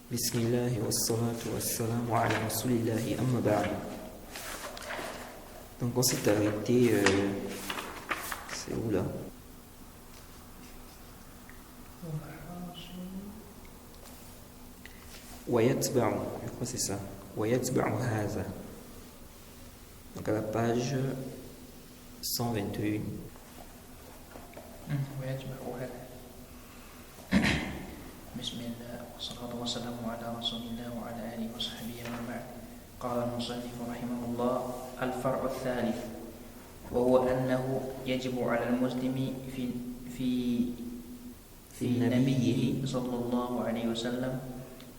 Bismillah wa salatu wa salamu ala rasulillahi amma ba'd. Donc on s'est arrêté, c'est où là? Wayatba'u, je crois que c'est ça. Wayatba'u haza. Donc à la page 121. ويتبع هذا بسم الله والصلاة والسلام على رسول الله وعلى آله وصحبه أما بعد. قال المصنف رحمه الله: الفرع الثالث وهو أنه يجب على المسلم في نبيه صلى الله عليه وسلم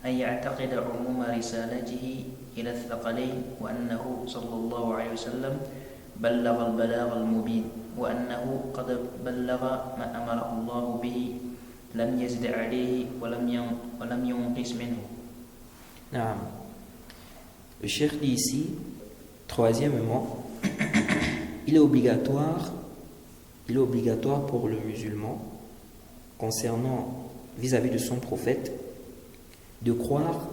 أن يعتقد عموم رسالته إلى الثقلين، وأنه صلى الله عليه وسلم بلغ البلاغ المبين، وأنه قد بلغ ما أمره الله به، لم يزد عليه ولم ينقص منه. Naam. Le cheikh dit ici, troisièmement, il est obligatoire pour le musulman, concernant vis-à-vis de son prophète, de croire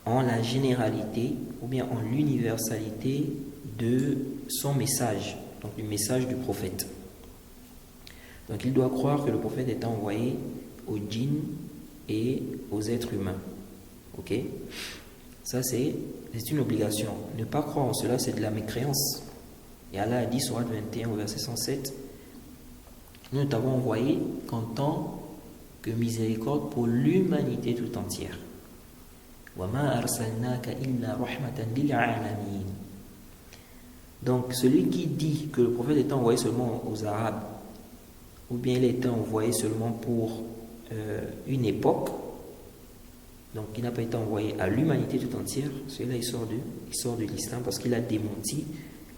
en la généralité ou bien en l'universalité de son message, donc du message du prophète. Donc il doit croire que le prophète est envoyé aux djinns et aux êtres humains. Ok? Ça c'est une obligation. Ne pas croire en cela, c'est de la mécréance. Et Allah a dit, Sourate 21 au verset 107, nous ne t'avons envoyé qu'en tant que miséricorde pour l'humanité tout entière. وَمَا أَرْسَلْنَاكَ إِلَّا رَحْمَةً لِلْعَالَمِينَ. Donc celui qui dit que le prophète est envoyé seulement aux Arabes, ou bien il est envoyé seulement pour une époque, donc il n'a pas été envoyé à l'humanité tout entière, celui-là il sort de l'islam parce qu'il a démenti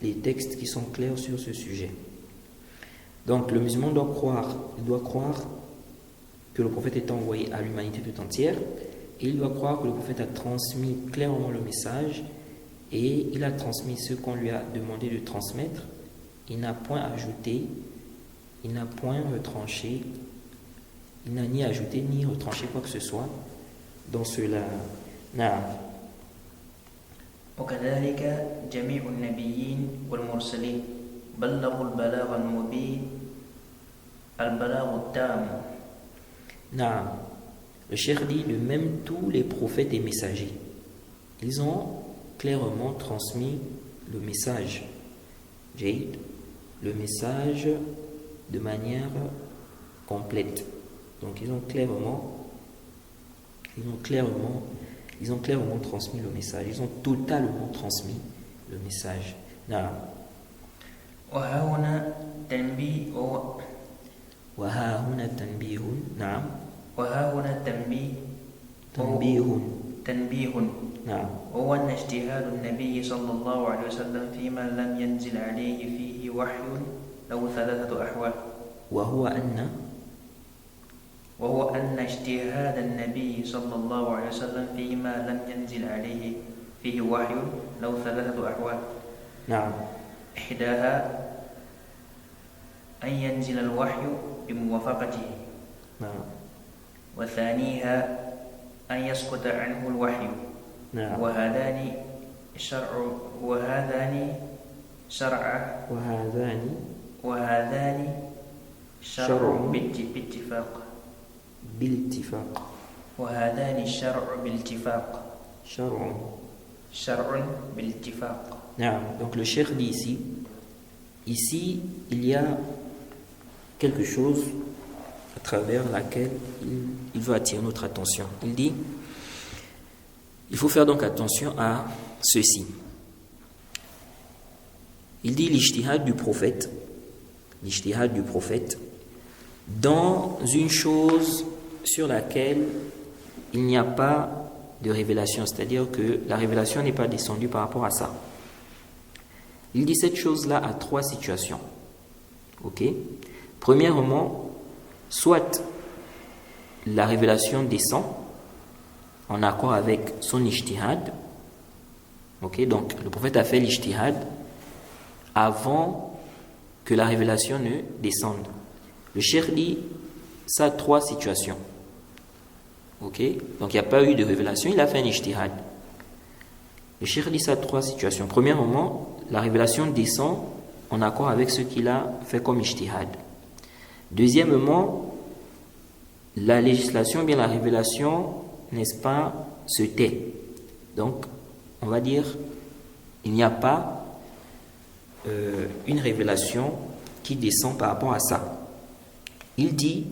les textes qui sont clairs sur ce sujet. Donc le musulman doit croire que le prophète est envoyé à l'humanité tout entière, et il doit croire que le prophète a transmis clairement le message, et il a transmis ce qu'on lui a demandé de transmettre. Il n'a point ajouté, il n'a point retranché, il n'a ni ajouté ni retranché quoi que ce soit dans cela. وكذلك جميع النبيين والمرسلين بلغوا البلاغ المبين البلاغ التام. Le cheikh dit de même tous les prophètes et messagers, ils ont clairement transmis le message, le message de manière complète. Donc ils ont clairement transmis le message, ils ont totalement transmis le message. وها هنا تنبيه نعم. وهو أن اجتهاد النبي صلى الله عليه وسلم فيما لم ينزل عليه فيه وحي له ثلاثة أحوال. وهو أن اجتهاد النبي صلى الله عليه وسلم فيما لم ينزل عليه فيه وحي له ثلاثة أحوال. نعم. إحداها أن ينزل الوحي بموافقته. نعم. وثانيها أن يسقط عنه الوحي. نعم. وهذان شرع بالاتفاق. وهذان الشرع بالاتفاق. شرع بالاتفاق. نعم. Donc le cheikh dit ici il y a quelque chose à travers laquelle il veut attirer notre attention. Il dit, il faut faire donc attention à ceci. Il dit l'ijtihad du prophète dans une chose sur laquelle il n'y a pas de révélation, c'est-à-dire que la révélation n'est pas descendue par rapport à ça. Il dit cette chose-là a trois situations. Ok? Premièrement, soit la révélation descend en accord avec son ijtihad. Ok, donc le prophète a fait l'ijtihad avant que la révélation ne descende. Le cheikh dit ça a trois situations. Ok? Donc il n'y a pas eu de révélation, il a fait un ijtihad. Le cheikh dit ça 3 situations. Premièrement, la révélation descend en accord avec ce qu'il a fait comme ijtihad. Deuxièmement, la législation, bien la révélation, n'est-ce pas, se tait. Donc, on va dire, il n'y a pas une révélation qui descend par rapport à ça. Il dit,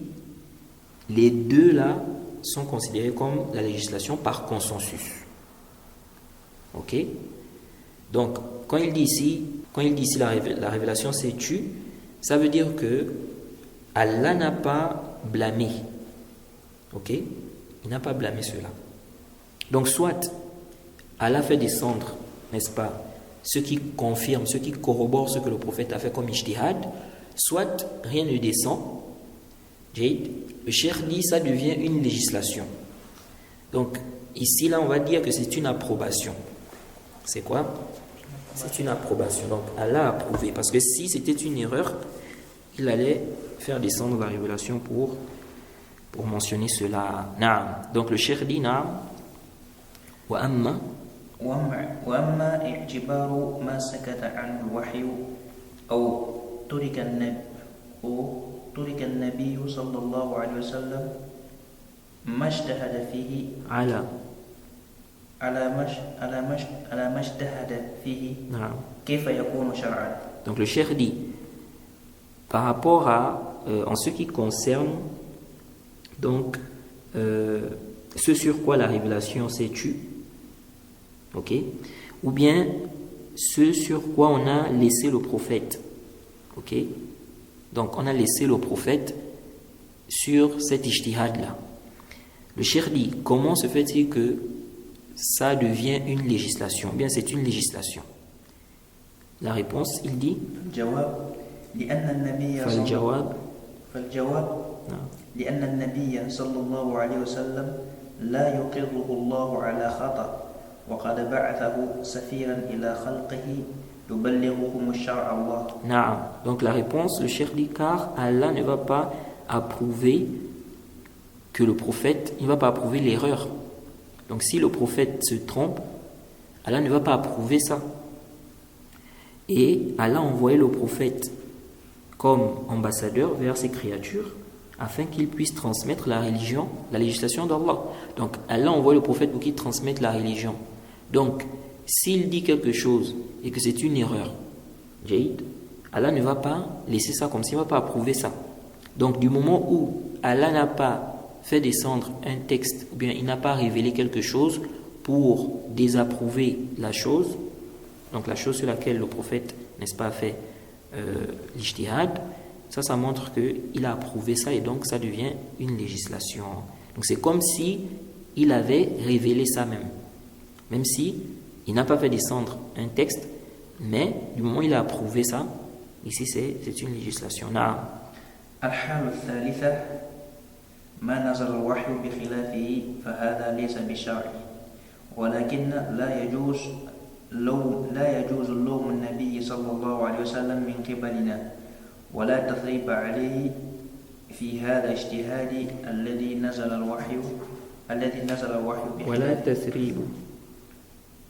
les deux là sont considérés comme la législation par consensus. Ok? Donc, quand il dit ici la révélation s'est tue, ça veut dire que Allah n'a pas blâmé. Ok? Il n'a pas blâmé cela. Donc, soit Allah fait descendre, n'est-ce pas, ce qui confirme, ce qui corrobore ce que le prophète a fait comme ijtihad, soit rien ne descend. Le cheikh dit ça devient une législation. Donc, ici, là, on va dire que c'est une approbation. C'est quoi? C'est une approbation. Donc, Allah a approuvé. Parce que si c'était une erreur, il allait faire descendre la révélation pour mentionner cela. Naam. Donc, le cheikh dit Naam. Wa amma. وأما اعتبار ما سكت عنه الوحي أو ترك النبي صلى الله عليه وسلم ما اجتهد فيه على ما اجتهد فيه كيف يكون شرعا. Donc le cheikh dit par rapport à en ce qui concerne donc ce sur quoi la révélation s'est tue, ok, ou bien ce sur quoi on a laissé le prophète, ok, donc on a laissé le prophète sur cet ijtihad là. Le cheikh dit comment se fait-il que ça devient une législation? Bien, c'est une législation. La réponse, il dit فالجواب لأن النبي صلى الله عليه وسلم لا يقره الله على خطأ وقد بعثه سفيرا إلى خلقه يبلغهم الشرع الله. نعم. Donc la réponse, le cheikh dit car Allah ne va pas approuver que le prophète, il ne va pas approuver l'erreur. Donc si le prophète se trompe, Allah ne va pas approuver ça. Et Allah a envoyé le prophète comme ambassadeur vers ces créatures afin qu'il puisse transmettre la religion, la législation d'Allah. Donc Allah envoie le prophète pour qu'il transmette la religion. Donc s'il dit quelque chose et que c'est une erreur, Allah ne va pas laisser ça comme ça, il ne va pas approuver ça. Donc du moment où Allah n'a pas fait descendre un texte, ou bien il n'a pas révélé quelque chose pour désapprouver la chose, donc la chose sur laquelle le prophète, n'est-ce pas, fait l'ijtihad, ça montre qu'il a approuvé ça et donc ça devient une législation. Donc c'est comme si il avait révélé ça même si il n'a pas fait descendre un texte, mais du moment où il a approuvé ça, ici c'est une législation. الحالة الثالثة ما نزل الوحي بخلافه فهذا ليس بشرعي ولكن لا يجوز اللوم النبي صلى الله عليه وسلم من قبلنا ولا تثريب عليه في هذا الاجتهاد الذي نزل الوحي بخلافه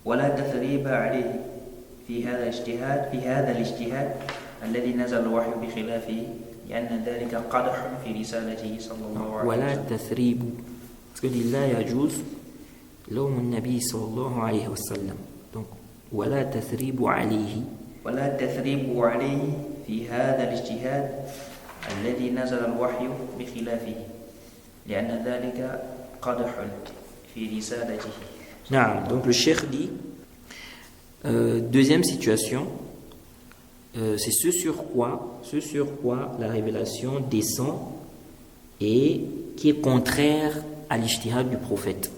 ولا تثريب عليه في هذا الاجتهاد الذي نزل الوحي بخلافه لأن ذلك قدح في رسالته صلى الله عليه وسلم. ولا تثريب parce que لا يجوز لوم النبي صلى الله عليه وسلم. Donc ولا تثريب عليه في هذا الاجتهاد الذي نزل الوحي بخلافه لأن ذلك قدح في رسالته. نعم. Donc le cheikh dit deuxième situation, c'est ce sur quoi la révélation descend et qui est contraire à l'ijtihad du prophète.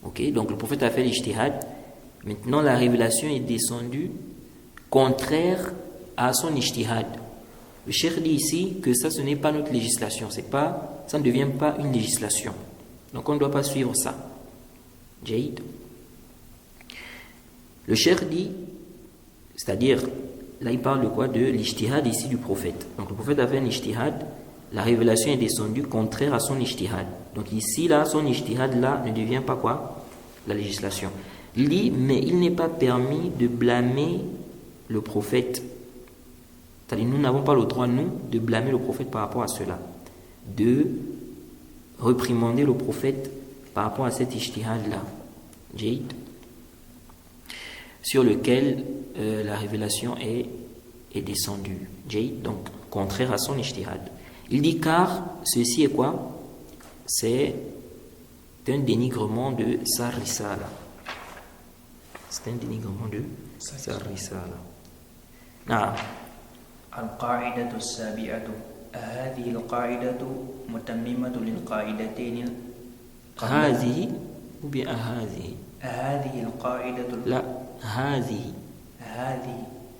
Ok, donc le prophète a fait l'ijtihad, maintenant la révélation est descendue contraire à son ijtihad. Le cheikh dit ici que ça, ce n'est pas notre législation, ça ne devient pas une législation. Donc on ne doit pas suivre ça. Jaïd. Le cheikh dit, c'est-à-dire, là il parle de quoi? De l'ijtihad ici du prophète. Donc le prophète a fait un ijtihad, la révélation est descendue contraire à son ijtihad. Donc ici, là, son ijtihad, là, ne devient pas quoi? La législation. Il dit, mais il n'est pas permis de blâmer le prophète. C'est-à-dire, nous n'avons pas le droit, nous, de blâmer le prophète par rapport à cela. De réprimander le prophète par rapport à cet ijtihad-là. Sur lequel la révélation est descendue. Donc, contraire à son ijtihad. Il dit car ceci est quoi? C'est un dénigrement de sa risala. C'est un dénigrement de sa risala. القاعدة السابعة هذه القاعدة متممة للقاعدتين هذه ou bien هذه؟ هذه القاعدة لا هذه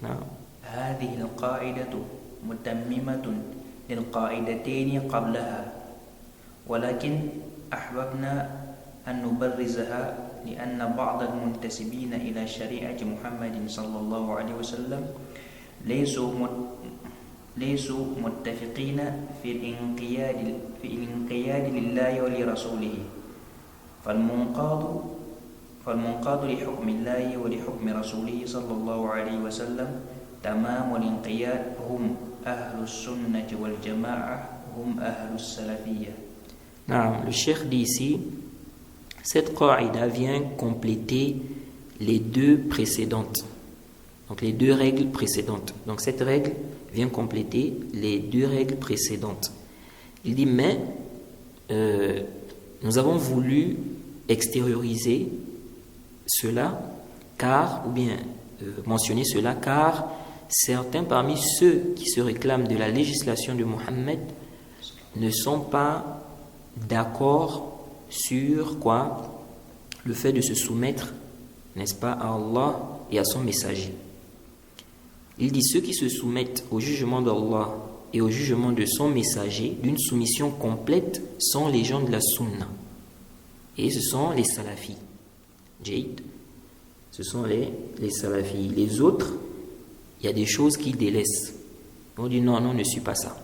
نعم هذه القاعدة متممة للقاعدتين قبلها ولكن أحببنا أن نبرزها لأن بعض المنتسبين إلى شريعة محمد صلى الله عليه وسلم ليسوا متفقين في الانقياد لله ولرسوله فالمنقاد لحكم الله ولحكم رسوله صلى الله عليه وسلم تمام الانقياد هم أهل السنة والجماعة هم أهل السلفية. Le cheikh dit ici, cette qaïda vient compléter les deux précédentes. Donc les deux règles précédentes. Donc cette règle vient compléter les deux règles précédentes. Il dit, mais nous avons voulu extérioriser cela, car, ou bien mentionner cela, car certains parmi ceux qui se réclament de la législation de Mohammed ne sont pas d'accord sur quoi? Le fait de se soumettre, n'est-ce pas, à Allah et à son messager. Il dit ceux qui se soumettent au jugement d'Allah et au jugement de son messager d'une soumission complète sont les gens de la sunna. Et ce sont les salafis. Ce sont les salafis. Les autres, il y a des choses qu'ils délaissent. On dit non, ne suis pas ça.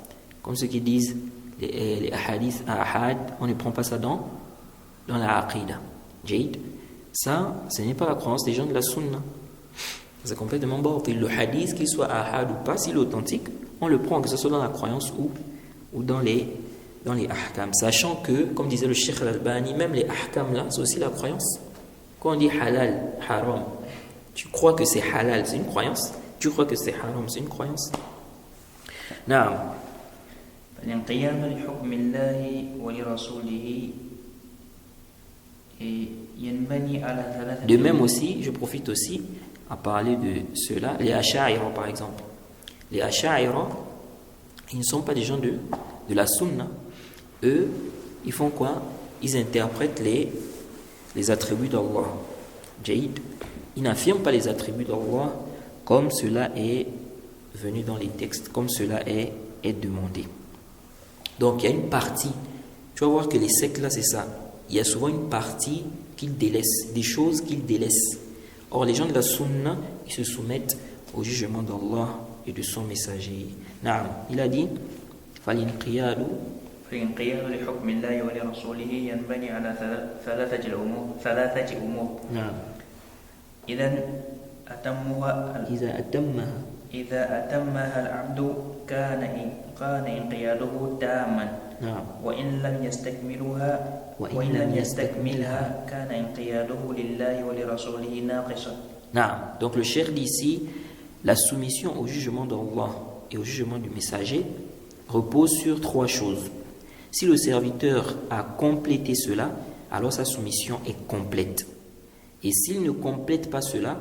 Comme ceux qui disent les hadiths ahad, on ne prend pas ça dans la aqida. Ça, ce n'est pas la croyance des gens de la sunna. C'est complètement bon. Le hadith, qu'il soit ahad ou pas, s'il est authentique, on le prend, que ce soit dans la croyance ou dans les ahkam. Sachant que, comme disait le Cheikh Al-Albani, même les ahkam là, c'est aussi la croyance. Quand on dit halal, haram, tu crois que c'est halal, c'est une croyance. Tu crois que c'est haram, c'est une croyance. Naam. فالانقياد لحكم الله ولرسوله ينبني على ثلاثة. De même aussi, je profite aussi à parler de cela, les Asha'ira par exemple. Les Asha'ira, ils ne sont pas des gens de la sunna. Eux, ils font quoi? Ils interprètent les attributs d'Allah. Ils n'affirment pas les attributs d'Allah comme cela est venu dans les textes, comme cela est demandé. Donc il y a une partie, tu vas voir que les sectes là c'est ça, il y a souvent une partie qu'ils délaissent, des choses qu'ils délaissent. Or les gens de la sunna, ils se soumettent au jugement d'Allah et de son messager. Naam, il a dit فالانقياد لحكم الله ولرسوله ينبني على ثلاثة أمور. نعم. إذا أتمها العبد كان انقياده تاما. نعم. وإن لم يستكملها كان انقياده لله ولرسوله ناقصا. نعم. Donc le cheikh dit ici, la soumission au jugement d'Allah et au jugement du messager repose sur trois choses. Si le serviteur a complété cela, alors sa soumission est complète. Et s'il ne complète pas cela,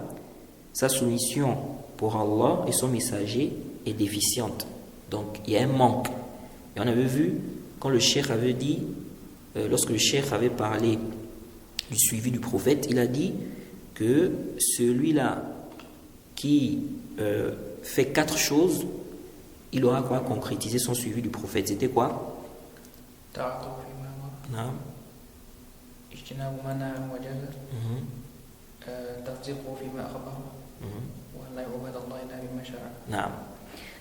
sa soumission pour Allah et son messager est déficiente. Donc il y a un manque. Et on avait vu, quand le cheikh avait dit, lorsque le cheikh avait parlé du suivi du prophète, il a dit que celui-là qui fait 4 choses, il aura quoi concrétiser son suivi du prophète. C'était quoi? Non. Non.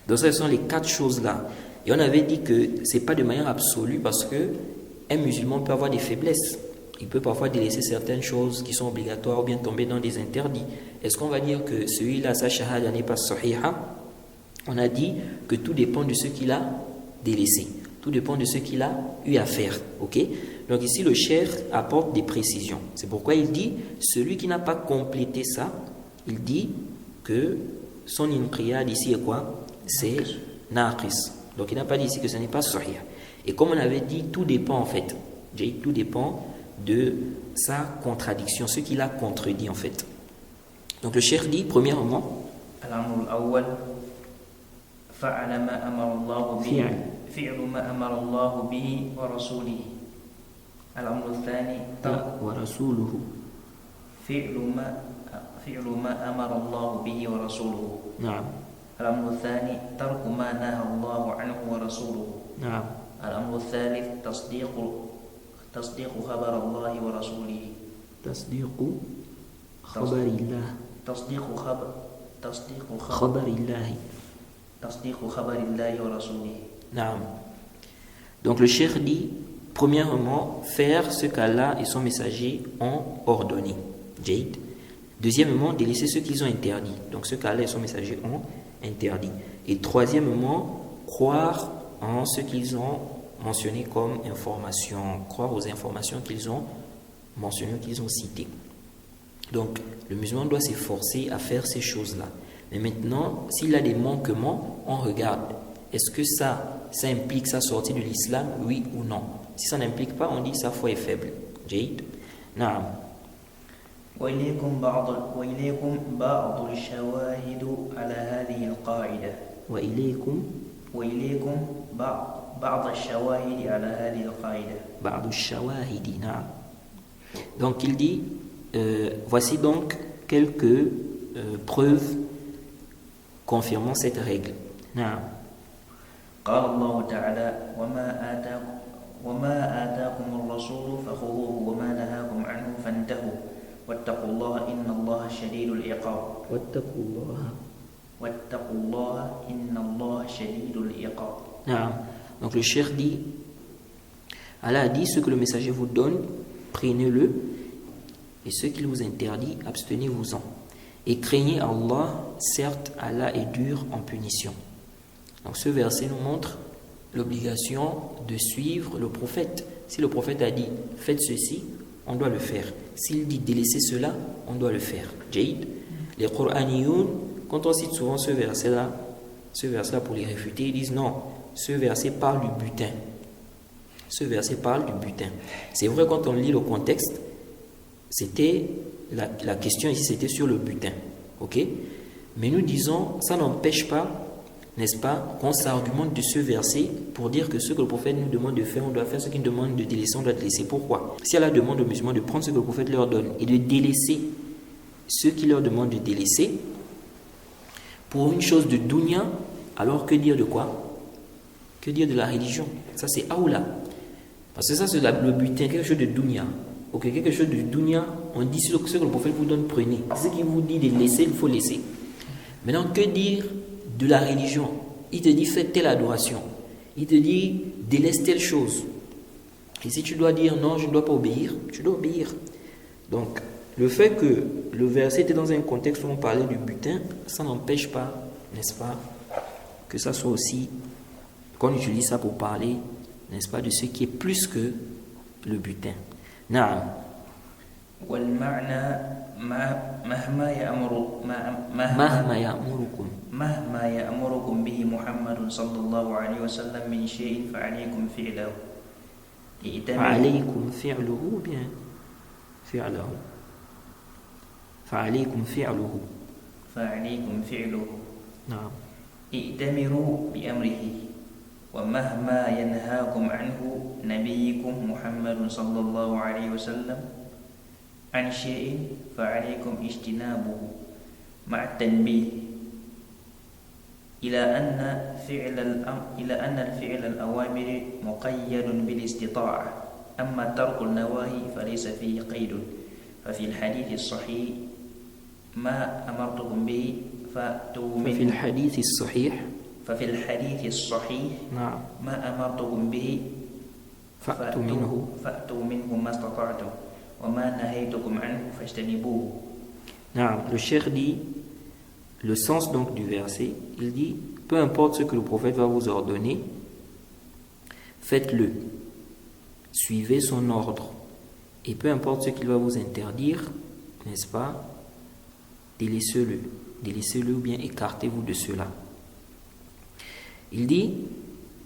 Donc ce sont les 4 choses-là. Et on avait dit que ce n'est pas de manière absolue parce que un musulman peut avoir des faiblesses. Il peut parfois délaisser certaines choses qui sont obligatoires ou bien tomber dans des interdits. Est-ce qu'on va dire que celui-là, sa shahada n'est pas sahiha? On a dit que tout dépend de ce qu'il a délaissé. Tout dépend de ce qu'il a eu à faire. Ok? Donc ici, le cheikh apporte des précisions. C'est pourquoi il dit, celui qui n'a pas complété ça, il dit que son inqiyad ici est quoi? C'est naqis. Donc il n'a pas dit ici que ce n'est pas sahih. Et comme on avait dit, tout dépend en fait. Tout dépend de sa contradiction, ce qu'il a contredit en fait. Donc le cheikh dit, premièrement, الأمر الأول فعل ما أمر الله به فعل ما أمر الله به ورسوله. الأمر الثاني ورسوله فعل ما أمر الله به ورسوله. نعم. الأمر الثاني ترك ما نهى الله عنه ورسوله. نعم. الأمر الثالث تصديق خبر الله ورسوله. تصديق خبر الله. تصديق خبر الله ورسوله. نعم. Donc le cheikh dit, premièrement, faire ce qu'Allah et son messager ont ordonné. Jade. Deuxièmement, délaisser ce qu'ils ont interdit. Donc ce qu'Allah et son messager ont interdit. Et troisièmement, croire en ce qu'ils ont mentionné comme information, croire aux informations qu'ils ont mentionnées, qu'ils ont citées. Donc le musulman doit s'efforcer à faire ces choses-là. Mais maintenant, s'il a des manquements, on regarde. Est-ce que ça implique sa sortie de l'islam, oui ou non? Si ça n'implique pas, on dit sa foi est faible. Jade. Naam. وإليكم بعض الشواهد على هذه القاعدة. وإليكم بعض الشواهد على هذه القاعدة. بعض الشواهد. نعم. Donc il dit, voici donc quelques preuves confirmant cette règle. نعم. قال الله تعالى وما آتاكم الرسول فخذوه وما نهاكم عنه فانتهوا واتقوا الله إن الله شديد العقاب. واتقوا الله إن الله شديد العقاب. نعم. Donc le cheikh dit, Allah a dit, ce que le messager vous donne, prenez-le, et ce qu'il vous interdit, abstenez-vous-en. Et craignez Allah, certes Allah est dur en punition. Donc ce verset nous montre l'obligation de suivre le prophète. Si le prophète a dit faites ceci, on doit le faire. S'il dit délaissez cela, on doit le faire. Jade. Les Qur'aniyoun, quand on cite souvent ce verset-là pour les réfuter, ils disent non, ce verset parle du butin. Ce verset parle du butin. C'est vrai, quand on lit le contexte, c'était la question ici, c'était sur le butin. Ok? Mais nous disons, ça n'empêche pas, n'est-ce pas, qu'on s'argumente de ce verset pour dire que ce que le prophète nous demande de faire, on doit faire. Ce qu'il nous demande de délaisser, on doit délaisser. Pourquoi? Si Allah demande aux musulmans de prendre ce que le prophète leur donne et de délaisser ce qu'il leur demande de délaisser pour une chose de dunya, alors que dire de quoi? Que dire de la religion? Ça c'est aoula. Parce que ça c'est le butin, quelque chose de dunya. Ok, quelque chose de dunya, on dit ce que le prophète vous donne, prenez. Ce qu'il vous dit de laisser, il faut laisser. Maintenant, que dire de la religion? Il te dit fais telle adoration. Il te dit délaisse telle chose. Et si tu dois dire non, je ne dois pas obéir, tu dois obéir. Donc, le fait que le verset était dans un contexte où on parlait du butin, ça n'empêche pas, n'est-ce pas, que ça soit aussi, qu'on utilise ça pour parler, n'est-ce pas, de ce qui est plus que le butin. نعم. والمعنى مهما يأمركم به محمد صلى الله عليه وسلم من شيء فعليكم فعله. فعليكم فعله. نعم. ائتمروا بأمره. ومهما ينهاكم عنه نبيكم محمد صلى الله عليه وسلم عن شيء فعليكم اجتنابه مع التنبيه إلى أن الفعل الأوامر مقيد بالاستطاعة أما ترك النواهي فليس فيه قيد ففي الحديث الصحيح ما أمرتكم به فأتوا منه. ففي الحديث الصحيح ففي الحديث الصحيح نعم ما أمرتكم به فأتوا فأتوا منه ما استطعتم وما نهيتكم عنه فاجتنبوه. نعم. Le cheikh dit, le sens donc du verset, il dit, peu importe ce que le prophète va vous ordonner, faites-le, suivez son ordre, et peu importe ce qu'il va vous interdire, n'est-ce pas, délaissez-le ou bien écartez-vous de cela. Il dit,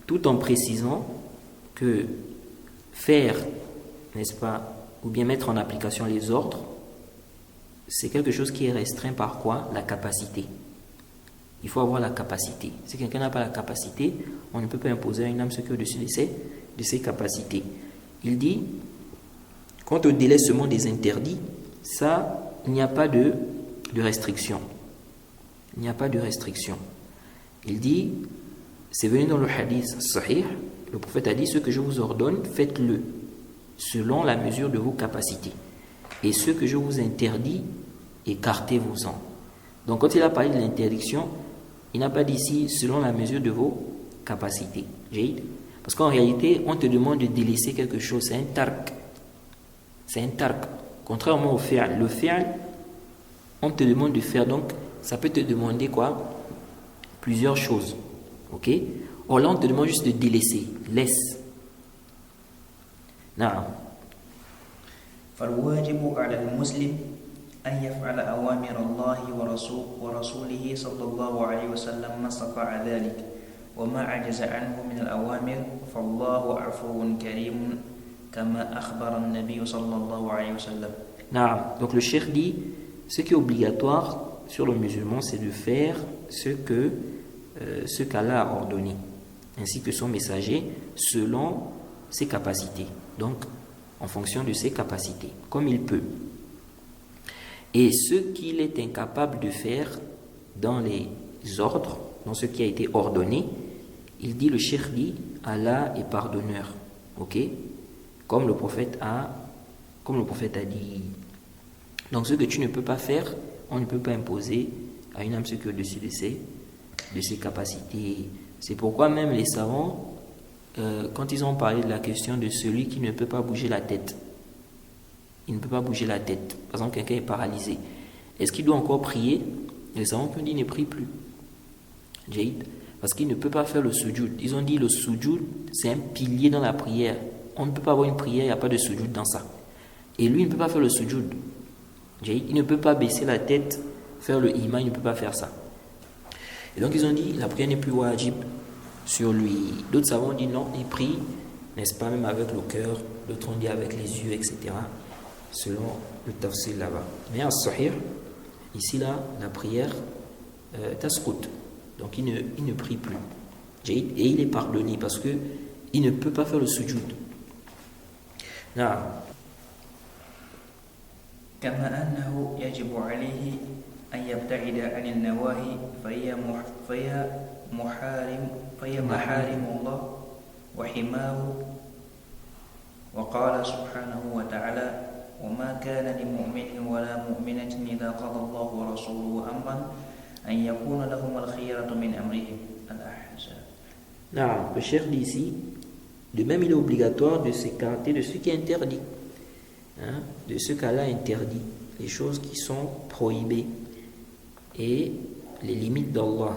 tout en précisant que faire, n'est-ce pas, ou bien mettre en application les ordres, c'est quelque chose qui est restreint par quoi? La capacité. Il faut avoir la capacité. Si quelqu'un n'a pas la capacité, on ne peut pas imposer à une âme ce qui est au-dessus de ses capacités. Il dit, quant au délaissement des interdits, ça, il n'y a pas de restriction. Il n'y a pas de restriction. Il dit, c'est venu dans le hadith sahih, le prophète a dit, ce que je vous ordonne, faites-le, selon la mesure de vos capacités. Et ce que je vous interdis, écartez-vous-en. Donc quand il a parlé de l'interdiction, il n'a pas dit ici selon la mesure de vos capacités. Parce qu'en réalité, on te demande de délaisser quelque chose, c'est un tark. C'est un tark. Contrairement au fi'al. Le fi'al, on te demande de faire, donc ça peut te demander quoi? Plusieurs choses. Ok? Or là, on te demande juste de délaisser. Laisse. Non. فالواجب على المسلم أن يفعل أوامر الله ورسوله صلى الله عليه وسلم ما استطاع ذلك وما عجز عنه من الأوامر فالله عفو كريم كما أخبر النبي صلى الله عليه وسلم. Non. Donc le cheikh dit, ce qui est obligatoire sur le musulman, c'est de faire ce qu'Allah a ordonné, ainsi que son messager, selon ses capacités. Donc, en fonction de ses capacités, comme il peut. Et ce qu'il est incapable de faire dans les ordres, dans ce qui a été ordonné, il dit, le cheikh dit, Allah est pardonneur. Ok? Comme le prophète a dit. Donc ce que tu ne peux pas faire, on ne peut pas imposer à une âme ce qui est au-dessus de ses capacités. C'est pourquoi même les savants, quand ils ont parlé de la question de celui qui ne peut pas bouger la tête, il ne peut pas bouger la tête. Par exemple, quelqu'un est paralysé. Est-ce qu'il doit encore prier? Les savants ont dit ne prie plus. Parce qu'il ne peut pas faire le sujoud. Ils ont dit le sujoud, c'est un pilier dans la prière. On ne peut pas avoir une prière, il n'y a pas de sujoud dans ça. Et lui, il ne peut pas faire le sujoud. Il ne peut pas baisser la tête, faire le iman, il ne peut pas faire ça. Et donc ils ont dit la prière n'est plus wajib sur lui. D'autres savants ont dit non, il prie, n'est-ce pas, même avec le cœur. D'autres ont dit avec les yeux, etc. Selon le tafsir là-bas. Mais en sahih, ici là, la prière tasqut. Donc il ne prie plus. Et il est pardonné parce que il ne peut pas faire le sujoud. Non. كما أنه يجب عليه أن يبتعد عن النواهي فهي محارم الله وحماه وقال سبحانه وتعالى وما كان لمؤمن ولا مؤمنة إذا قضى الله ورسوله أمرا أن يكون لهم الخيرة من أمرهم. الأحزاب. Non, le cheikh dit ici, de même il est obligatoire de s'écarter de ce qui est interdit. De ce qu'Allah interdit, les choses qui sont prohibées et les limites d'Allah.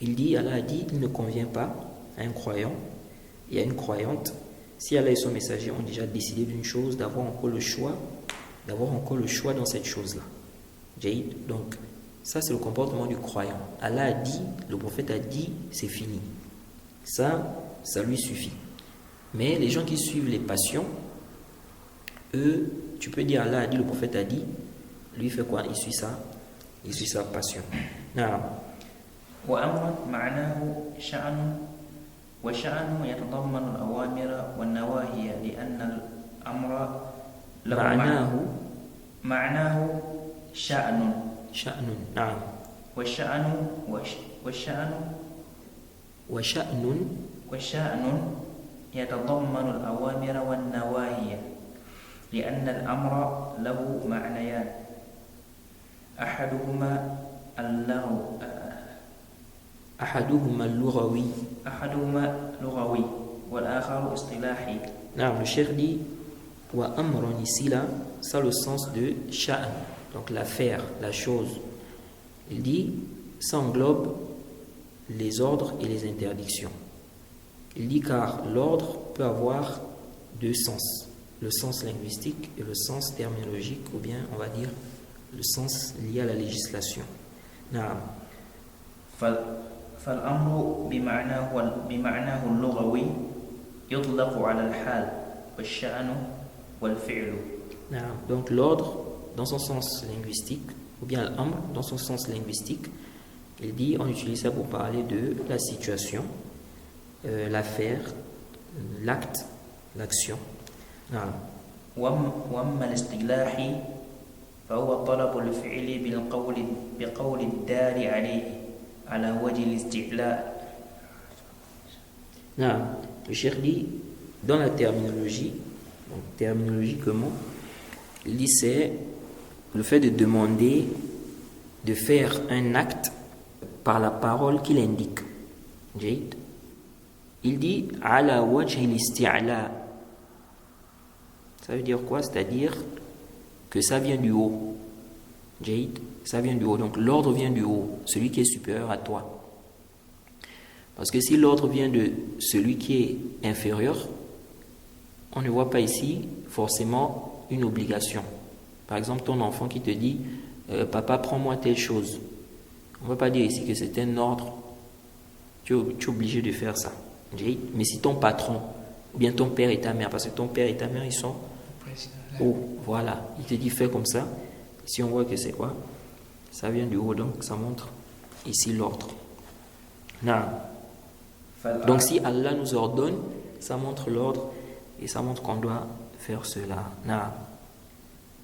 Il dit, Allah a dit, il ne convient pas à un croyant et à une croyante, si Allah et son messager ont déjà décidé d'une chose, d'avoir encore le choix dans cette chose-là. Donc, ça c'est le comportement du croyant. Allah a dit, le prophète a dit, c'est fini. Ça lui suffit. Mais les gens qui suivent les passions, eux, tu peux dire Allah a dit, le prophète a dit, lui fait quoi? Il suit sa passion. Non. وأمر معناه شأن وشأن يتضمن الأوامر والنواهي لأن الأمر له معناه شأن نعم وشأن يتضمن الأوامر والنواهي لأن الأمر له أحدهما اللغوي. أحدهما لغوي والآخر اصطلاحي. Non, le cheikh dit wa amran ici là, ça le sens de sha'n, donc l'affaire, la chose. Il dit ça englobe les ordres et les interdictions. Il dit car l'ordre peut avoir deux sens, le sens linguistique et le sens terminologique, ou bien on va dire le sens lié à la législation. نعم. فالأمر بمعناه اللغوي يطلق على الحال والشأن والفعل. نعم. Donc l'ordre dans son sens linguistique, ou bien l'amr dans son sens linguistique, il dit on utilise ça pour parler de la situation, l'affaire, l'acte, l'action. نعم. وأما الاصطلاحي فهو طلب الفعل بقول الدال عليه على وجه الاستعلاء. Non, le cheikh dit, dans la terminologie, donc terminologiquement, il dit c'est le fait de demander de faire un acte par la parole qu'il indique. Il dit ala wajh al-isti'la. Ça veut dire quoi? C'est-à-dire que ça vient du haut. Ça vient du haut. Donc l'ordre vient du haut, celui qui est supérieur à toi. Parce que si l'ordre vient de celui qui est inférieur, on ne voit pas ici forcément une obligation. Par exemple, ton enfant qui te dit papa, prends-moi telle chose. On ne va pas dire ici que c'est un ordre. Tu es obligé de faire ça. Mais si ton patron, ou bien ton père et ta mère, parce que ton père et ta mère, ils sont hauts, voilà, il te dit fais comme ça. Si on voit que c'est quoi? Ça vient du haut, donc ça montre ici l'ordre. Non. Donc si Allah nous ordonne, ça montre l'ordre et ça montre qu'on doit faire cela. Non.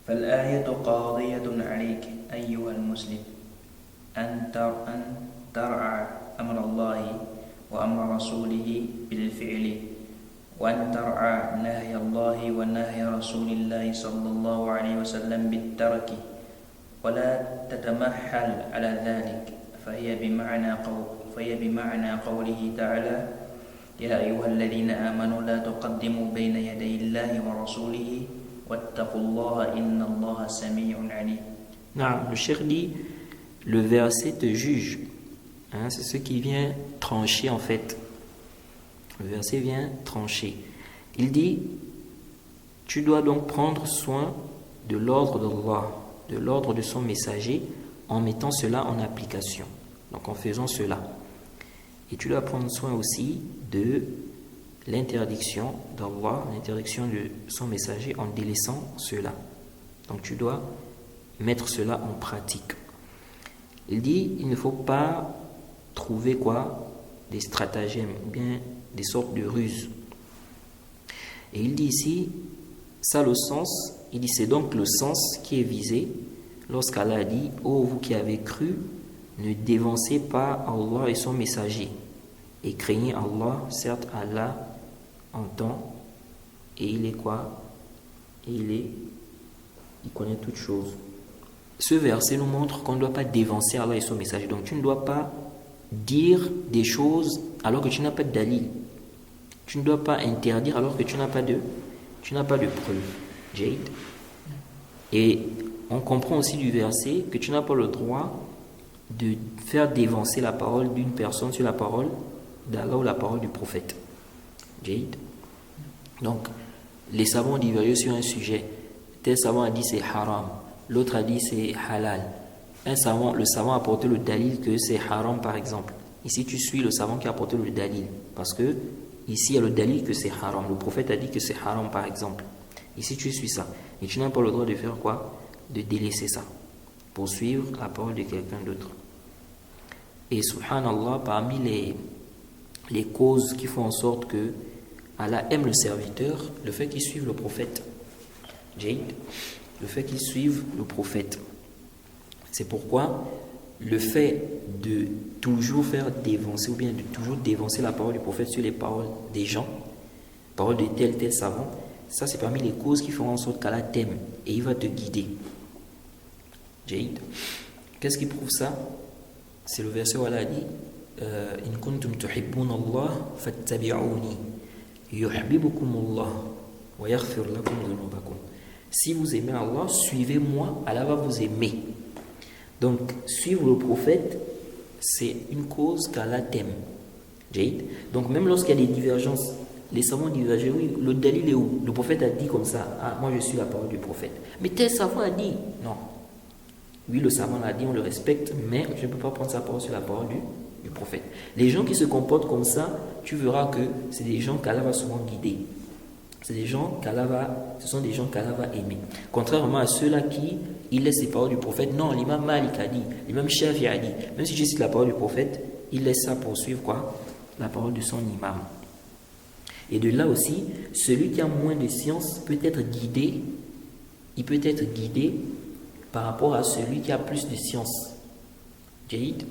فالآية قاضية عليك أيها المسلم أن ترعى أمر الله وأمر رسوله بالفعل وأن ترعى نهي الله ونهي رسول الله صلى الله عليه وسلم بالترك ولا تتمحل على ذلك فهي بمعنى قوله تعالى يا أيها الذين آمنوا لا تقدموا بين يدي الله ورسوله واتقوا الله إن الله سميع عليم. Non, le cheikh dit le verset te juge. C'est ce qui vient trancher en fait. Le verset vient trancher. Il dit tu dois donc prendre soin de l'ordre d'Allah, de l'ordre de son messager, en mettant cela en application. Donc en faisant cela. Et tu dois prendre soin aussi de l'interdiction d'Allah, l'interdiction de son messager en délaissant cela. Donc tu dois mettre cela en pratique. Il dit il ne faut pas trouver quoi? Des stratagèmes ou bien des sortes de ruses. Et il dit ici, ça le sens, il dit c'est donc le sens qui est visé lorsqu'Allah dit ô vous qui avez cru, ne dévancez pas Allah et son messager et craignez Allah. Certes Allah entend et il est quoi? Et il connaît toutes choses. Ce verset nous montre qu'on ne doit pas dévancer Allah et son messager. Donc tu ne dois pas dire des choses alors que tu n'as pas de dalil. Tu ne dois pas interdire alors que tu n'as pas de preuve. Jade. Et on comprend aussi du verset que tu n'as pas le droit de faire dévancer la parole d'une personne sur la parole d'Allah ou la parole du prophète. Jade. Donc, les savants ont divergé sur un sujet. Tel savant a dit c'est haram, l'autre a dit c'est halal. Le savant a apporté le dalil que c'est haram par exemple. Ici tu suis le savant qui a apporté le dalil. Parce que ici il y a le dalil que c'est haram. Le prophète a dit que c'est haram par exemple. Ici tu suis ça. Et tu n'as pas le droit de faire quoi? De délaisser ça. Pour suivre la parole de quelqu'un d'autre. Et subhanallah, parmi les causes qui font en sorte que Allah aime le serviteur, le fait qu'il suive le prophète. Jade, le fait qu'il suive le prophète. C'est pourquoi le fait de toujours faire dévancer ou bien de toujours dévancer la parole du prophète sur les paroles des gens, paroles de tel savant, ça c'est parmi les causes qui feront en sorte qu'Allah t'aime et il va te guider. Jade. Qu'est-ce qui prouve ça? C'est le verset où Allah dit In kuntum tuhibbuna Allah fattabi'uni yuhibbukum Allah wa yaghfir lakum dhunubakum. Si vous aimez Allah, suivez-moi, Allah va vous aimer. Donc, suivre le prophète, c'est une cause qu'Allah t'aime. Donc, même lorsqu'il y a des divergences, les savants divergent, oui, le dalil est où? Le prophète a dit comme ça, ah, moi je suis la parole du prophète. Mais tel savant a dit, non. Oui, le savant l'a dit, on le respecte, mais je ne peux pas prendre sa parole sur la parole du prophète. Les gens qui se comportent comme ça, tu verras que c'est des gens qu'Allah va souvent guider. Ce sont des gens qu'Allah va aimer. Contrairement à ceux-là qui, ils laissent les paroles du prophète. Non, l'imam Malik a dit, l'imam Shafi a dit, même si je cite la parole du prophète, il laisse ça pour suivre quoi? La parole de son imam. Et de là aussi, celui qui a moins de science peut être guidé, il peut être guidé par rapport à celui qui a plus de science. Jaïd.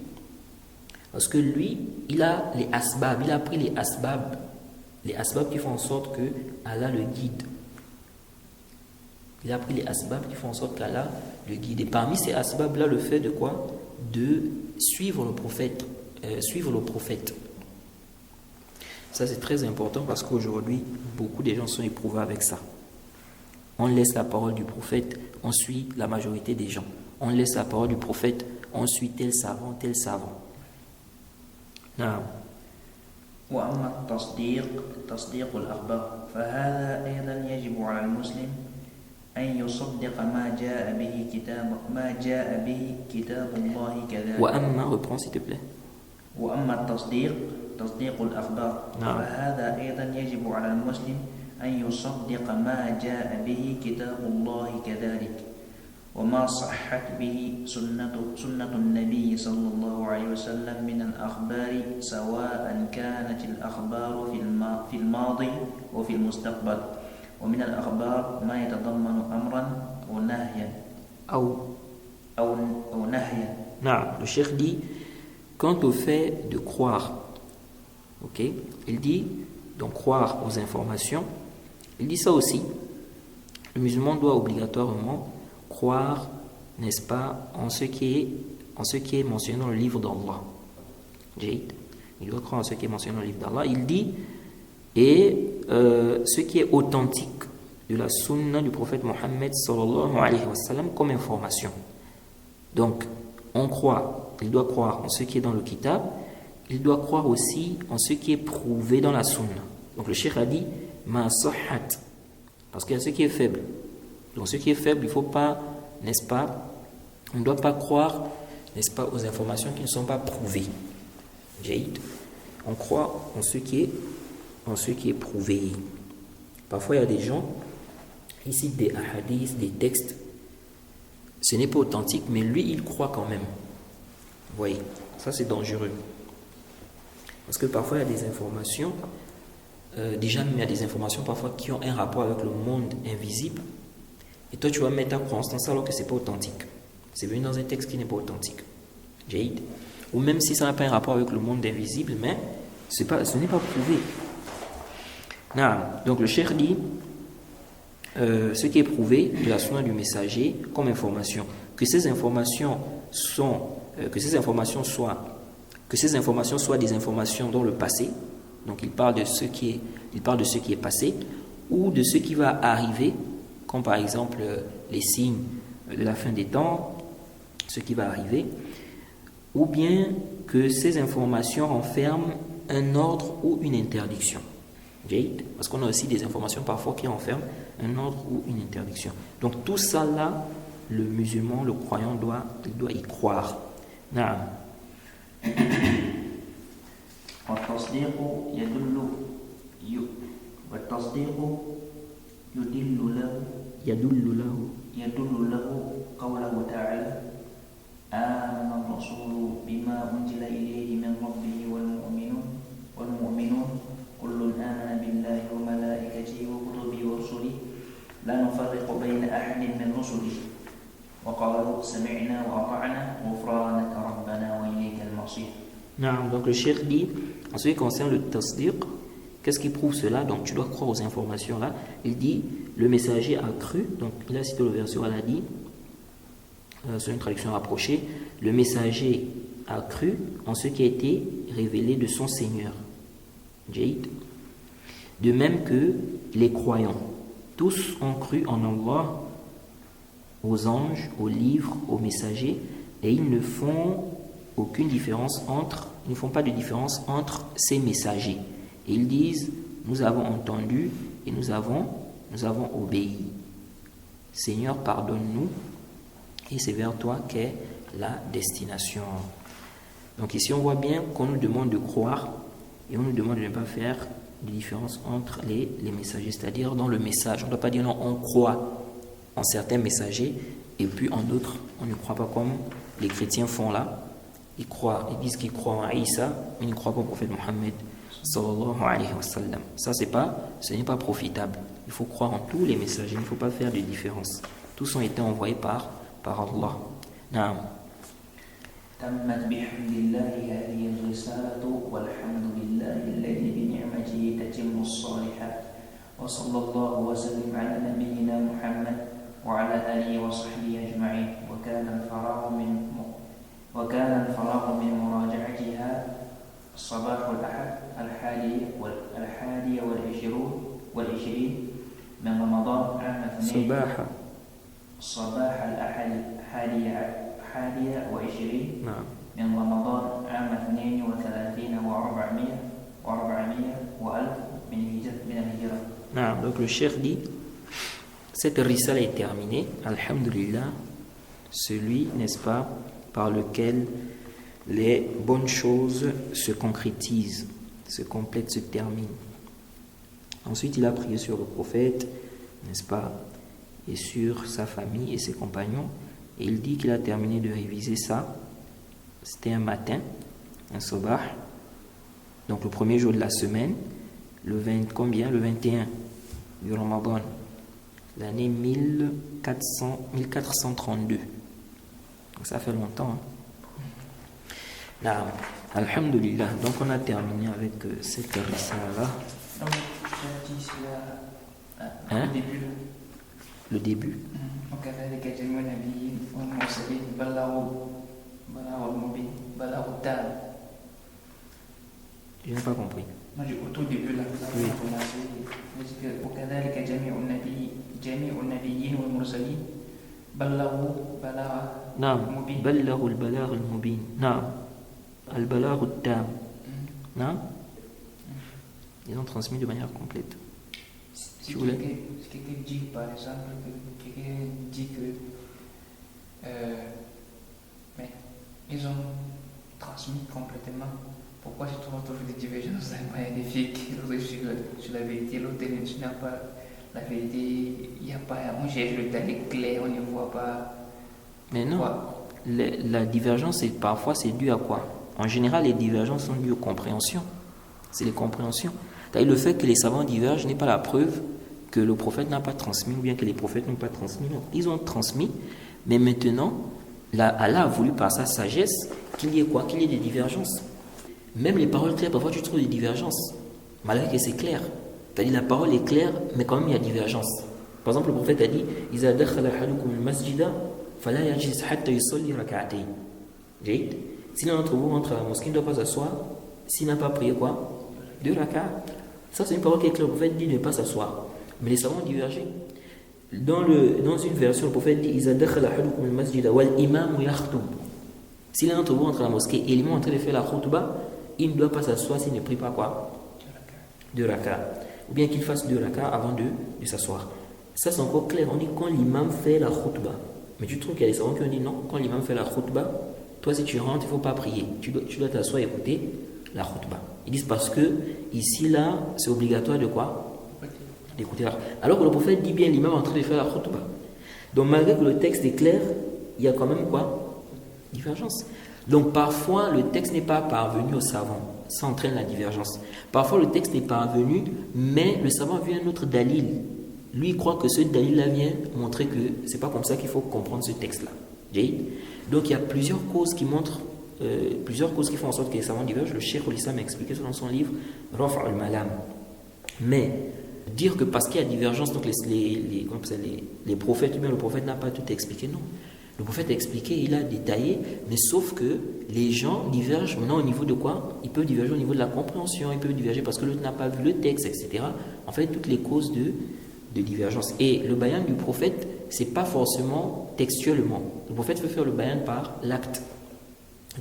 Parce que lui, il a les asbab, il a pris les asbab qui font en sorte que Allah le guide. Il a pris les asbab qui font en sorte qu'Allah le guide. Et parmi ces asbab-là, le fait de quoi? De suivre le prophète. Ça, c'est très important parce qu'aujourd'hui, beaucoup de gens sont éprouvés avec ça. On laisse la parole du prophète, on suit la majorité des gens. On laisse la parole du prophète, on suit tel savant, tel savant. Non. وأما تصديق الأخبار فهذا أيضا يجب على المسلم أن يصدق ما جاء به كتاب الله كذلك. وأما reprends s'il te plaît. وأما تصديق الأخبار فهذا أيضا يجب على المسلم أن يصدق ما جاء به كتاب الله كذلك وما صحت به سنة النبي صلى الله عليه وسلم من الأخبار سواء كانت الأخبار في الماضي وفي المستقبل ومن الأخبار ما يتضمن أمرا أو نهيا أو نهيا. Non, le cheikh dit, quant au fait de croire, ok, il dit donc croire aux informations, il dit ça aussi, le musulman doit obligatoirement croire, n'est-ce pas, en ce qui est mentionné dans le livre d'Allah. Il doit croire en ce qui est mentionné dans le livre d'Allah. Il dit, et ce qui est authentique de la sunna du prophète Mohammed sallallahu alayhi wa sallam comme information. Donc, il doit croire en ce qui est dans le kitab, il doit croire aussi en ce qui est prouvé dans la sunna. Donc le cheikh a dit, ma sahhat, parce qu'il y a ce qui est faible. Donc ce qui est faible, il ne faut pas, n'est-ce pas, on ne doit pas croire, n'est-ce pas, aux informations qui ne sont pas prouvées. Jaïd. On croit en ce qui est prouvé. Parfois il y a des gens, ils citent des hadiths, des textes, ce n'est pas authentique, mais lui il croit quand même. Vous voyez, ça c'est dangereux. Parce que parfois il y a des informations, déjà même il y a des informations parfois qui ont un rapport avec le monde invisible. Et toi, tu vas mettre ta croyance dans ça alors que ce n'est pas authentique. C'est venu dans un texte qui n'est pas authentique. Jaïd. Ou même si ça n'a pas un rapport avec le monde invisible, mais ce n'est pas prouvé. Non. Donc le cheikh dit, ce qui est prouvé de la sunna du messager comme information, que ces informations soient des informations dans le passé. Donc il parle de ce qui est passé ou de ce qui va arriver, comme par exemple les signes de la fin des temps, ce qui va arriver, ou bien que ces informations renferment un ordre ou une interdiction. Parce qu'on a aussi des informations parfois qui renferment un ordre ou une interdiction. Donc tout ça là, le musulman, le croyant doit y croire. Naam. يدل له قوله تعالى آمن الرسول بما أنزل إليه من ربه والمؤمنون كل آمن بالله وملائكته وكتبه ورسله لا نفرق بين أحد من رسله وقالوا سمعنا وأطعنا غفرانك ربنا وإليك المصير. Non, donc le cheikh dit, en ce qui concerne le tasdiq, qu'est-ce qui prouve cela? Donc tu dois croire aux informations là. Il dit, le messager a cru, donc il a cité le verset, il a dit, sur une traduction rapprochée, le messager a cru en ce qui a été révélé de son Seigneur. Jaïd. De même que les croyants. Tous ont cru en Allah, aux anges, aux livres, aux messagers, et ils ne font pas de différence entre ces messagers. Et ils disent, nous avons entendu et nous avons obéi. Seigneur, pardonne-nous, et c'est vers toi qu'est la destination. Donc ici on voit bien qu'on nous demande de croire et on nous demande de ne pas faire de différence entre les messagers, c'est-à-dire dans le message. On ne doit pas dire non, on croit en certains messagers et puis en d'autres, on ne croit pas comme les chrétiens font là. Ils disent qu'ils croient en Isa, mais ils ne croient pas au prophète Mohammed sallallahu alayhi wa sallam. Ça, ce n'est pas profitable. Il faut croire en tous les messagers, il ne faut pas faire de différence. Tous ont été envoyés par Allah. Naam. تمت بحمد الله هذه الرسالة والحمد لله الذي بنعمته تتم الصالحات وصلى الله وسلم على نبينا محمد وعلى آله وصحبه أجمعين وكان الفراغ من مراجعتها صباح الأحد الحادي والعشرين من رمضان عام صباح الأحد الحادي والعشرين من رمضان عام 32 و400 وألف من الهجرة. Donc le cheikh dit, cette risale est terminée, alhamdulillah, celui, n'est-ce pas, par lequel les bonnes choses se concrétisent, se complètent, se terminent. Ensuite, il a prié sur le prophète, n'est-ce pas, et sur sa famille et ses compagnons. Et il dit qu'il a terminé de réviser ça. C'était un matin, un sabah. Donc le premier jour de la semaine, le 21 du Ramadan, l'année 1432. Donc ça fait longtemps. Là, alhamdulillah. Donc on a terminé avec cette risala-là. Hein? Le début. Je n'ai pas compris. Au tout début là, نعم بلغوا البلاغ المبين نعم البلاغ التام نعم ils ont transmis de manière complète. Si quelqu'un dit par exemple quelqu'un dit que mais ils ont transmis complètement, pourquoi je trouve toujours des divergences magnifiques sur la vérité, l'autre n'a pas la vérité, il n'y a pas, on cherche le détail clair, on ne voit pas. Mais non, la divergence, parfois c'est dû à quoi? En général, les divergences sont dues aux compréhensions. C'est les compréhensions. Le fait que les savants divergent n'est pas la preuve que le prophète n'a pas transmis ou bien que les prophètes n'ont pas transmis. Non, ils ont transmis, mais maintenant, Allah a voulu par sa sagesse qu'il y ait quoi? Qu'il y ait des divergences. Même les paroles claires, parfois tu trouves des divergences, malgré que c'est clair. C'est-à-dire la parole est claire, mais quand même il y a divergence. Par exemple, le prophète a dit إِذَا دَخَلَ أَحَدُكُمُ الْمَسْجِدَ فَلَا يَجْلِسْ حَتَّى يُصَلِّي رَكَعَتَيْنِ. Si l'un d'entre vous rentre à la mosquée, il ne doit pas s'asseoir s'il n'a pas prié quoi? 2 rakats. Ça c'est une parole qui est claire. Le prophète dit de ne pas s'asseoir. Mais les savants ont divergé. Dans une version, le prophète dit إِذَا دَخَلَ أَحَدُكُمُ الْمَسْجِدَ وَالْإِمَامُ يَخْطُبُ. Si l'un d'entre vous rentre à la mosquée et l'imam est en train de faire la khutbah, il ne doit pas s'asseoir s'il ne prie pas quoi? 2 rakats. Ou bien qu'il fasse 2 rakats avant de s'asseoir. Ça c'est encore clair. On dit quand l'imam fait la khutbah. Mais tu trouves qu'il y a des savants qui ont dit non, quand l'imam fait la khutbah, toi si tu rentres, il ne faut pas prier. Tu dois t'asseoir et écouter la khutbah. Ils disent parce que ici là, c'est obligatoire de quoi? D'écouter la khutbah. Alors que le prophète dit bien l'imam est en train de faire la khutbah. Donc malgré que le texte est clair, il y a quand même quoi? Divergence. Donc parfois le texte n'est pas parvenu au savant. Ça entraîne la divergence. Parfois le texte n'est parvenu, mais le savant a vu un autre dalil. Lui il croit que ce dalil-là vient montrer que c'est pas comme ça qu'il faut comprendre ce texte-là. Donc il y a plusieurs causes qui montrent, plusieurs causes qui font en sorte que les savants divergent. Le Cheikh al-Islam a expliqué ça dans son livre Raf' al-Malam. Mais dire que parce qu'il y a divergence, donc les prophètes, ou bien le prophète n'a pas tout expliqué, non. Le prophète a expliqué, il a détaillé, mais sauf que les gens divergent maintenant au niveau de quoi? Ils peuvent diverger au niveau de la compréhension, ils peuvent diverger parce que l'autre n'a pas vu le texte, etc. En fait, toutes les causes de divergence. Et le bayan du prophète, c'est pas forcément textuellement. Le prophète veut faire le bayan par l'acte.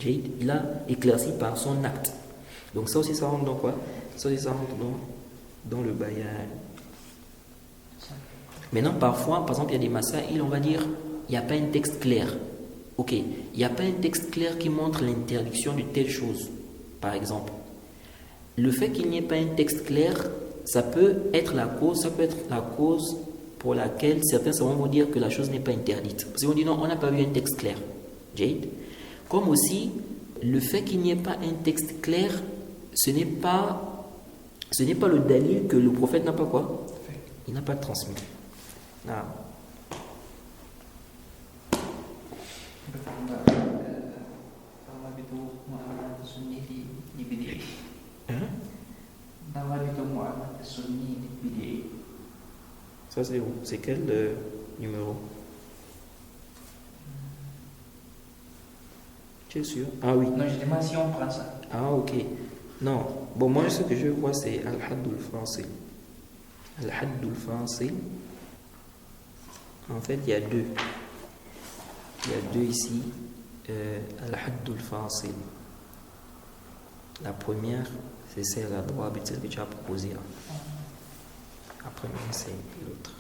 Il a éclairci par son acte. Donc ça aussi, ça rentre dans quoi? Ça aussi, ça rentre dans le bayan. Maintenant, parfois, par exemple, il y a des masaïl, on va dire, il n'y a pas un texte clair. Ok, il n'y a pas un texte clair qui montre l'interdiction de telle chose, par exemple. Le fait qu'il n'y ait pas un texte clair, ça peut être la cause pour laquelle certains savants vont dire que la chose n'est pas interdite. Parce qu'ils vont dire non, on n'a pas vu un texte clair. Jade. Comme aussi, le fait qu'il n'y ait pas un texte clair, ce n'est pas le dalil que le prophète n'a pas quoi? Il n'a pas transmis. Ah. Ça c'est où? C'est quel numéro? Tu es sûr? Ah oui. Non, je demande si on prend ça. Ah ok. Non. Bon, moi ce que je vois c'est Al-Haddul Fasil. Al-Haddul Fasil. En fait, il y a deux. Il y a deux ici. Al-Haddul Fasil. La première, c'est celle à droite, celle que tu as proposée. La première, c'est l'autre.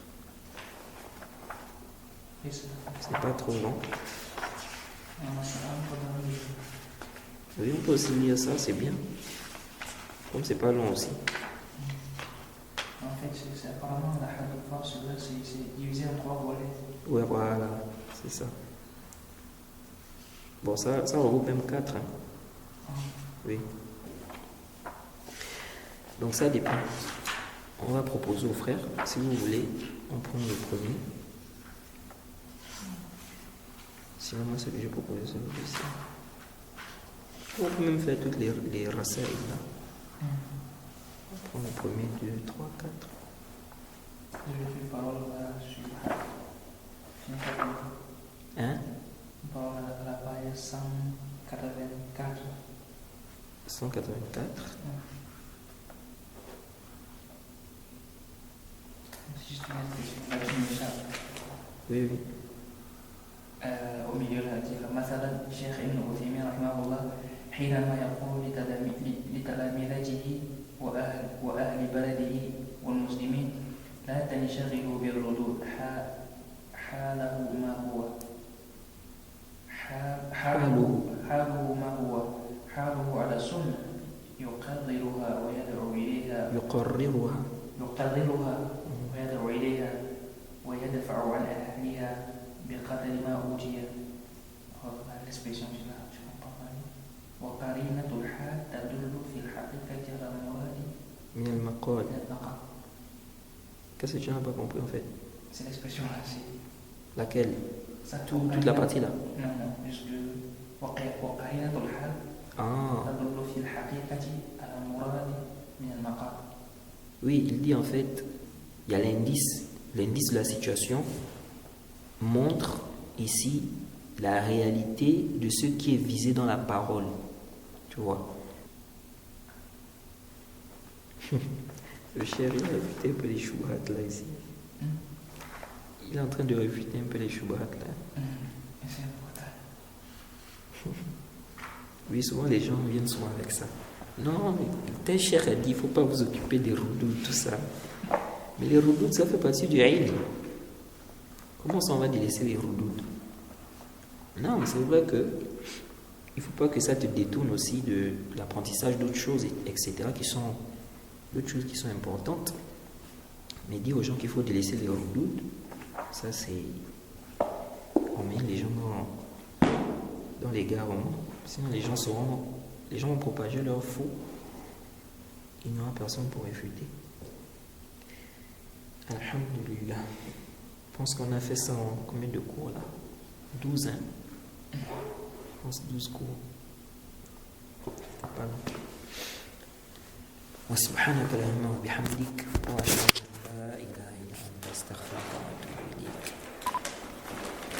C'est pas trop long. Oui, on peut aussi lire ça, c'est bien. Comme c'est pas long aussi. En fait, c'est apparemment la Haddul Fasil, c'est divisé en 3 volets. Ouais, voilà, c'est ça. Bon, ça regroupe même 4. Oui. Donc ça dépend. On va proposer aux frères, si vous voulez, on prend le premier. Sinon, moi, ce que j'ai proposé, c'est le deuxième. On peut même faire toutes les rasaïs là. On prend le premier, 2, 3, 4. Je vais faire parole Hein? Parole à la page 184. 184. Oui, oui. Au milieu là, dire مثلا الشيخ ابن عثيمين رحمه الله حينما يقول لتلاميذته وأهل بلده والمسلمين لا تنشغلوا بالردود حاله ما هو حاله على السنة يقررها ويدعو إليها ويدفع عن أهلها بقدر ما أوتي. l'expression je comprends pas. وقرينة الحال تدل في الحقيقة على المراد من المقال. Qu'est-ce que tu n'as pas compris en fait? C'est l'expression là, c'est laquelle? Toute la partie là? Non, juste وقرينة الحال تدل في الحقيقة على المراد من المقال. Oui, il dit en fait, il y a l'indice de la situation montre ici la réalité de ce qui est visé dans la parole. Tu vois. Le cher, il a réfuté un peu les choubhat là ici. Il est en train de réfuter un peu les choubhat là. C'est important. Oui, souvent les gens viennent souvent avec ça. Non, mais tel cher a dit, il ne faut pas vous occuper des roudoud, tout ça. Mais les roudoud, ça fait partie du ilm. Comment ça on va délaisser les roudoud? Non, mais c'est vrai que il ne faut pas que ça te détourne aussi de l'apprentissage d'autres choses, etc., d'autres choses qui sont importantes. Mais dire aux gens qu'il faut délaisser les roudoud, ça c'est... On met les gens dans les garons. Sinon les gens vont propager leur faux. Il n'y aura personne pour réfuter. Alhamdulillah. Je pense qu'on a fait ça en combien de cours là? 12, hein? Je pense 12 cours. Pas long. Wa subhanaka Allahumma wa bihamdik wa ashhadu an la ilaha illa anta astaghfiruka